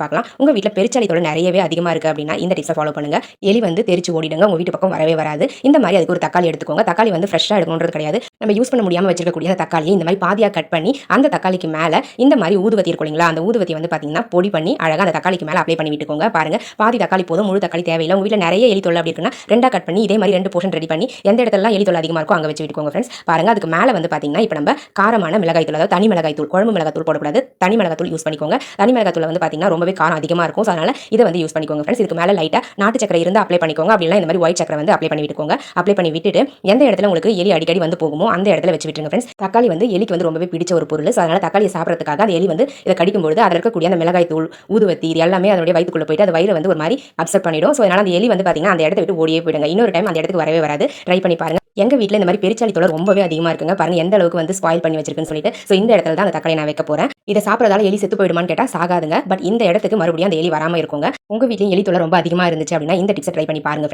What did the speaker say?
பார்க்கலாம். உங்க வீட்ல பெருச்சாளி தொல்லை நிறையவே அதிகமா இருக்கு அப்படின்னா இந்த டிப்ஸை ஃபாலோ பண்ணுங்க. எலி வந்து தெரிச்சு ஓடிடுங்க. உங்க வீட்டு பக்கம் வரவே வராது. இந்த மாதிரி அதுக்கு ஒரு தக்காளி எடுத்துக்கோங்க. தக்காளி வந்து ஃப்ரெஷ்ஷா எடுக்கணும்ன்றது கிடையாது. நம்ம யூஸ் பண்ண முடியாம வச்சிருக்கக்கூடிய அந்த தக்காளியை இந்த மாதிரி பாதியா கட் பண்ணி அந்த தக்காளிக்கு மேல இந்த மாதிரி ஊதுவத்தி இருக்கும் இல்லைங்களா, அந்த ஊதுவத்தி வந்து பாத்தீங்கன்னா பொடி பண்ணி அழகா அந்த தக்காளிக்கு மேல அப்ளை பண்ணி விட்டுக்கோங்க. பாருங்க, பாதி தக்காளி போதும், முழு தக்காளி தேவையில்லை. உங்க வீட்ல நிறைய எலி தொல்லை அப்படி இருக்குன்னா ரெண்டா கட் பண்ணி இதே மாதிரி 2 போர்ஷன் ரெடி பண்ணி எந்த இடத்துல எலி தொல்லை அதிகமா இருக்கோ அங்க வச்சு விட்டுக்கோங்க ஃப்ரெண்ட்ஸ். பாருங்க, அதுக்கு மேல வந்து பாத்தீங்கன்னா இப்போ நம்ம காரமான மிளகாய் தூள், அதாவது தனி மிளகாய் தூள், குழம்பு மிளகாய் தூள் போடக்கூடாது, தனி மிளகாய் தூள் யூஸ் பண்ணிக்கோங்க. தனி மிளகாய் தூள் வந்து பாத்தீங்கன்னா ரொம்பவே காரம் அதிகமா இருக்கும். அதனால இதை வந்து யூஸ் பண்ணிக்கோங்க ஃப்ரெண்ட்ஸ். இதுக்கு மேல லைட்டா நாட்டு சக்கரை இருந்தா அப்ளை பண்ணிக்கோங்க. அப்படின்னா இந்த மாதிரி ஒயிட் சக்கரை வந்து அப்ளை பண்ணி விட்டுக்கோங்க. அப்ளை பண்ணி விட்டுட்டு எந்த இடத்துல உங்களுக்கு எலி அடிக்கடி வந்து போகுமோ அந்த இடத்துல வச்சு விட்டுருங்க ஃப்ரெண்ட்ஸ். தக்காளி வந்து எலிக்கு வந்து ரொம்பவே பிடிச்ச ஒரு பொருள். அதனால தக்காளியை சாப்பிட்றதுக்காக அந்த எலி வந்து இதை கடிக்கும்போது அதில் இருக்கக்கூடிய அந்த மிளகாய் தூள், ஊதுவத்தி இது எல்லாமே அதனுடைய வயிற்றுக்குள்ள போயிட்டு அது வயிறு வந்து ஒரு மாதிரி அப்செட் பண்ணிடும். ஸோ அதனால அந்த எலி வந்து பாத்தீங்கன்னா அந்த இடத்த விட்டு ஓடியே போயிடுங்க. இன்னொரு டைம் அந்த இடத்துக்கு வரவே வராது. ட்ரை பண்ணி பாருங்க. எங்க வீட்டில் இந்த மாதிரி பெருச்சாளி தொல்லை ரொம்பவே அதிகமாக இருக்குங்க. பாருங்க எந்த அளவுக்கு வந்து ஸ்பாயில் பண்ணி வச்சிருக்குன்னு சொல்லிட்டு. ஸோ இந்த இடத்துல தான் அந்த தக்காளி நான் வைக்க போறேன். இதை சாப்பிட்றதால எலி செத்து போயிடுமான்னு கேட்டால் சாகாதுங்க. பட் இந்த இடத்துக்கு மறுபடியும் அந்த எலி வராமல் இருக்குங்க. உங்க வீட்லையும் எலி தொல்லை ரொம்ப அதிகமாக இருந்துச்சு அப்படின்னா இந்த டிப்ஸை ட்ரை பண்ணி பாருங்க ஃப்ரெண்ட்ஸ்.